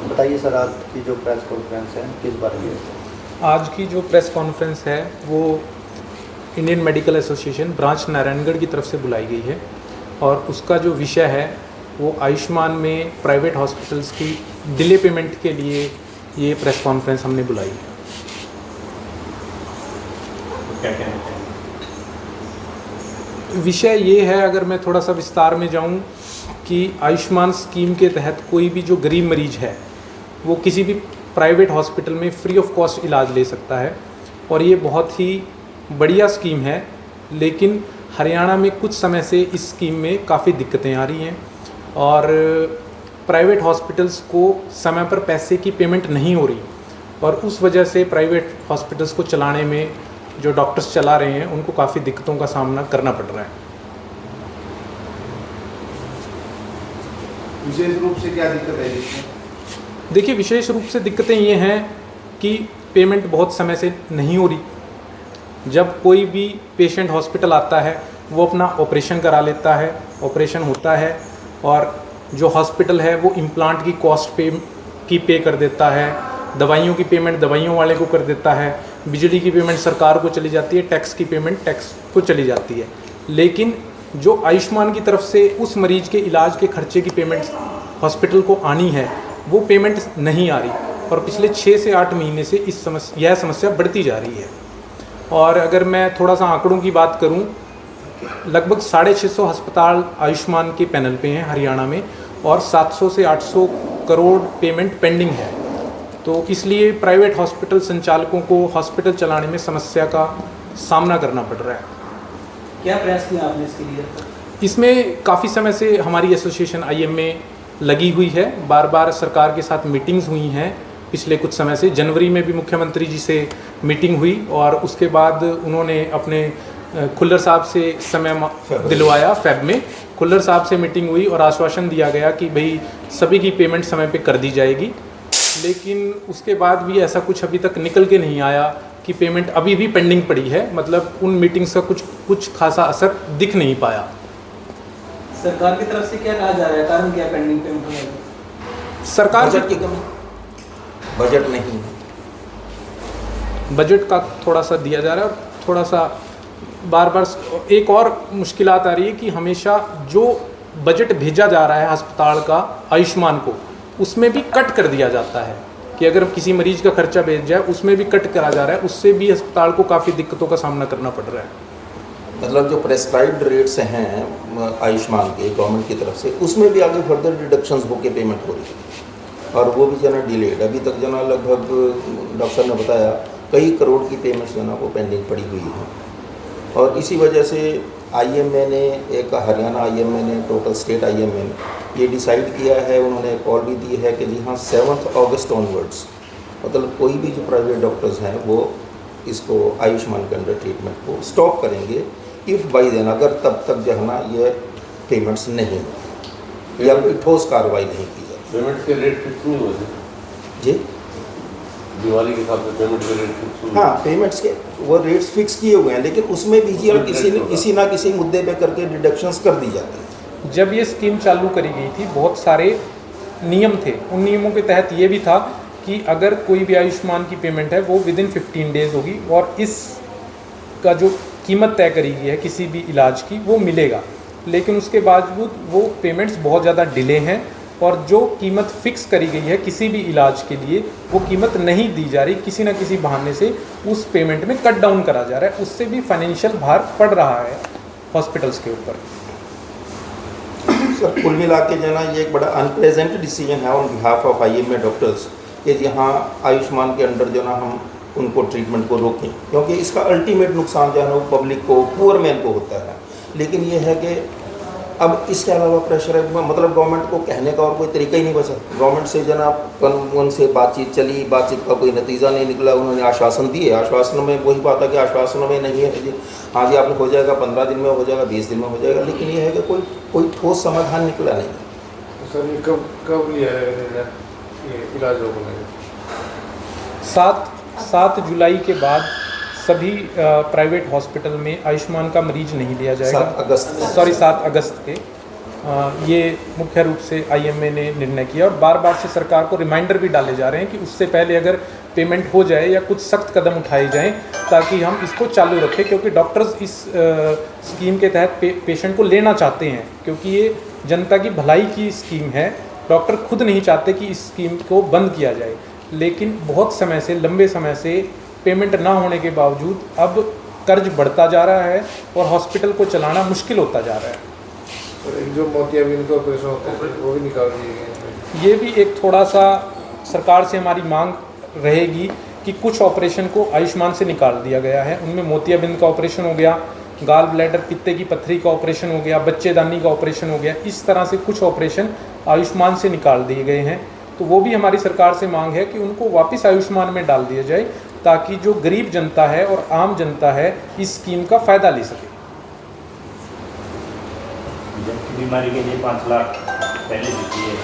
बताइए सर, आज की जो प्रेस कॉन्फ्रेंस है किस बारे में? आज की जो प्रेस कॉन्फ्रेंस है वो Indian medical association branch Narayangarh की तरफ से बुलाई गई है और उसका जो विषय है वो आयुष्मान में प्राइवेट हॉस्पिटल्स की डिले पेमेंट के लिए ये प्रेस कॉन्फ्रेंस हमने बुलाई है। क्या कहना चाहिए? विषय ये है, अगर मैं थोड़ा सा विस्तार में जाऊं, कि आयुष्मान स्कीम के तहत कोई भी जो गरीब मरीज है वो किसी भी प्राइवेट हॉस्पिटल में फ्री ऑफ कॉस्ट इलाज ले सकता है और ये बहुत ही बढ़िया स्कीम है। लेकिन हरियाणा में कुछ समय से इस स्कीम में काफ़ी दिक्कतें आ रही हैं और प्राइवेट हॉस्पिटल्स को समय पर पैसे की पेमेंट नहीं हो रही और उस वजह से प्राइवेट हॉस्पिटल्स को चलाने में जो डॉक्टर्स चला रहे हैं उनको काफ़ी दिक्कतों का सामना करना पड़ रहा है। विशेष रूप से क्या दिक्कत है इसमें? देखिए, विशेष रूप से दिक्कतें ये हैं कि पेमेंट बहुत समय से नहीं हो रही। जब कोई भी पेशेंट हॉस्पिटल आता है वो अपना ऑपरेशन करा लेता है, ऑपरेशन होता है और जो हॉस्पिटल है वो इम्प्लांट की कॉस्ट पे कर देता है, दवाइयों की पेमेंट दवाइयों वाले को कर देता है, बिजली की पेमेंट सरकार को चली जाती है, टैक्स की पेमेंट टैक्स को चली जाती है। लेकिन जो आयुष्मान की तरफ से उस मरीज के इलाज के खर्चे की पेमेंट हॉस्पिटल को आनी है वो पेमेंट नहीं आ रही और पिछले 6 से 8 महीने से यह समस्या बढ़ती जा रही है। और अगर मैं थोड़ा सा आंकड़ों की बात करूं, लगभग 650 अस्पताल आयुष्मान के पैनल पे हैं हरियाणा में और 700 से 800 करोड़ पेमेंट पेंडिंग है। तो इसलिए प्राइवेट हॉस्पिटल संचालकों को हॉस्पिटल चलाने में समस्या का सामना करना पड़ रहा है। क्या प्रयास किया आपने इसके लिए? इसमें काफ़ी समय से हमारी एसोसिएशन आईएम में लगी हुई है, बार बार सरकार के साथ मीटिंग्स हुई हैं। पिछले कुछ समय से जनवरी में भी मुख्यमंत्री जी से मीटिंग हुई और उसके बाद उन्होंने अपने खुल्लर साहब से समय दिलवाया। फेब में खुल्लर साहब से मीटिंग हुई और आश्वासन दिया गया कि भाई सभी की पेमेंट समय पे कर दी जाएगी। लेकिन उसके बाद भी ऐसा कुछ अभी तक निकल के नहीं आया कि पेमेंट अभी भी पेंडिंग पड़ी है। मतलब उन मीटिंग्स का कुछ खासा असर दिख नहीं पाया। सरकार की तरफ से क्या कहा जा रहा है, कारण क्या पेंडिंग पेमेंट होने का? सरकार बजट की कमी, बजट नहीं, बजट का थोड़ा सा दिया जा रहा है और थोड़ा सा बार बार एक और मुश्किलात आ रही है कि हमेशा जो बजट भेजा जा रहा है अस्पताल का आयुष्मान को, उसमें भी कट कर दिया जाता है कि अगर किसी मरीज का खर्चा भेज जाए उसमें भी कट करा जा रहा है। उससे भी अस्पताल को काफ़ी दिक्कतों का सामना करना पड़ रहा है। मतलब जो प्रेस्क्राइब्ड रेट्स हैं आयुष्मान के गवर्नमेंट की तरफ से, उसमें भी आगे फर्दर डिडक्शंस होके पेमेंट हो रही है और वो भी जो है डिलेड। अभी तक जो है लगभग डॉक्टर ने बताया कई करोड़ की पेमेंट्स जो है वो पेंडिंग पड़ी हुई है। और इसी वजह से आईएमए ने, एक हरियाणा आईएमए ने, टोटल स्टेट आईएमए ने ये डिसाइड किया है, उन्होंने कॉल भी दी है कि जी हाँ 7 अगस्त ऑनवर्ड्स मतलब कोई भी जो प्राइवेट डॉक्टर्स हैं वो इसको आयुष्मान के अंडर ट्रीटमेंट को स्टॉप करेंगे इफ़ बाई देन, अगर तब तक जो है ना ये पेमेंट्स नहीं होगी या कोई ठोस कार्रवाई नहीं की जाती। पेमेंट के रेट फिक्स नहीं हुए थे जी, दिवाली के हिसाब से पेमेंट के रेट फिक्स हुए? हाँ, पेमेंट्स के वो रेट्स फिक्स किए हुए हैं, लेकिन उसमें भी जी किसी ना किसी मुद्दे पे करके डिडक्शंस कर दी जाती है। जब ये स्कीम चालू करी गई थी बहुत सारे नियम थे। उन नियमों के तहत ये भी था कि अगर कोई भी आयुष्मान की पेमेंट है वो विदिन 15 डेज होगी और इसका जो कीमत तय करी गई है किसी भी इलाज की वो मिलेगा। लेकिन उसके बावजूद वो पेमेंट्स बहुत ज़्यादा डिले हैं और जो कीमत फिक्स करी गई है किसी भी इलाज के लिए वो कीमत नहीं दी जा रही। किसी न किसी बहाने से उस पेमेंट में कट डाउन करा जा रहा है, उससे भी फाइनेंशियल भार पड़ रहा है हॉस्पिटल्स के ऊपर। सर कुल मिला के जो है ना ये एक बड़ा अनप्लेजेंट डिसीजन है on behalf of IMA doctors कि यहाँ आयुष्मान के अंडर जो ना हम उनको ट्रीटमेंट को रोकें, क्योंकि इसका अल्टीमेट नुकसान जो है ना वो पब्लिक को, पुअर मैन को होता है। लेकिन ये है कि अब इसके अलावा प्रेशर है, मतलब गवर्नमेंट को कहने का और कोई तरीका ही नहीं बचा। गवर्नमेंट से जनाब उनसे बातचीत चली, बातचीत का कोई नतीजा नहीं निकला। उन्होंने आश्वासन दिए, आश्वासन में वही बात है कि आश्वासनों में नहीं है जी हाँ जी आप हो जाएगा, 15 दिन में हो जाएगा, 20 दिन में हो जाएगा, लेकिन ये है कि कोई ठोस समाधान निकला नहीं। सर ये कब लिया है इलाज रोकने का? 7 जुलाई के बाद सभी प्राइवेट हॉस्पिटल में आयुष्मान का मरीज नहीं लिया जाएगा। 7 अगस्त 7 अगस्त के ये मुख्य रूप से आईएमए ने निर्णय किया और बार बार से सरकार को रिमाइंडर भी डाले जा रहे हैं कि उससे पहले अगर पेमेंट हो जाए या कुछ सख्त कदम उठाए जाएं ताकि हम इसको चालू रखें, क्योंकि डॉक्टर्स इस स्कीम के तहत पेशेंट को लेना चाहते हैं, क्योंकि ये जनता की भलाई की स्कीम है। डॉक्टर खुद नहीं चाहते कि इस स्कीम को बंद किया जाए, लेकिन बहुत समय से, लंबे समय से पेमेंट ना होने के बावजूद अब कर्ज बढ़ता जा रहा है और हॉस्पिटल को चलाना मुश्किल होता जा रहा है। और एक जो मोतियाबिंद का ऑपरेशन होता है वो भी निकाल दिए गए। ये भी एक थोड़ा सा सरकार से हमारी मांग रहेगी कि कुछ ऑपरेशन को आयुष्मान से निकाल दिया गया है। उनमें मोतियाबिंद का ऑपरेशन हो गया, गाल ब्लैडर पित्ते की पत्थरी का ऑपरेशन हो गया, बच्चेदानी का ऑपरेशन हो गया, इस तरह से कुछ ऑपरेशन आयुष्मान से निकाल दिए गए हैं। तो वो भी हमारी सरकार से मांग है कि उनको वापस आयुष्मान में डाल दिया जाए ताकि जो गरीब जनता है और आम जनता है इस स्कीम का फ़ायदा ले सके। जबकि बीमारी के लिए 5 लाख पहले देती है